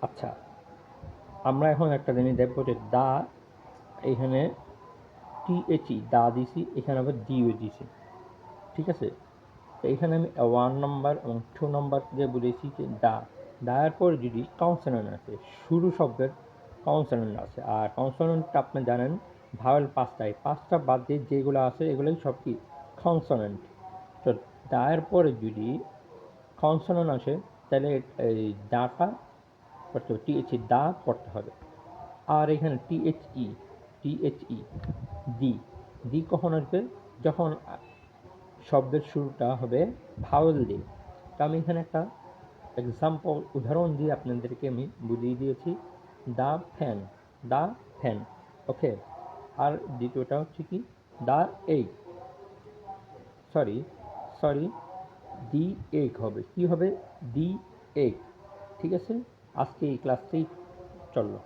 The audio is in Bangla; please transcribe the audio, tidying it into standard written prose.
আচ্ছা, আমরা এখন একটা জিনিস দেখবো যে দা, এখানে টিএচই দা দিছি, এখানে আবার ডিও দিছি, ঠিক আছে। তো এখানে আমি 1 নম্বর এবং 2 নম্বর দিয়ে বুঝেছি যে দায়ের পরে যদি কনসোনেন্ট আছে, শুরু শব্দের কনসোনেন্ট আছে, আর কনসোনেন্টটা আপনি জানেন ভাওয়েল 5টা বাদ দিয়ে যেগুলো আছে এগুলোই সব কি কনসোনেন্ট। তো দায়ের পরে যদি কনসোনেন্ট আসে তাহলে এই দাটা পড়তে হবে, টিএচই দা পড়তে হবে। আর এখানে টিএচই দি, দি কখন আসবে? যখন শব্দের শুরুটা হবে ভাওয়েল দিয়ে। তো আমি এখানে একটা উদাহরণ দিয়ে আপনাদেরকে আমি বুঝিয়ে দিয়েছি, দ্য ফ্যান, দ্য ফ্যান, ওকে। আর দ্বিতীয়টা হচ্ছে কি the egg, sorry sorry the egg হবে, কি হবে? দি এগ, ঠিক আছে। আজকে এই ক্লাসটাই চললো।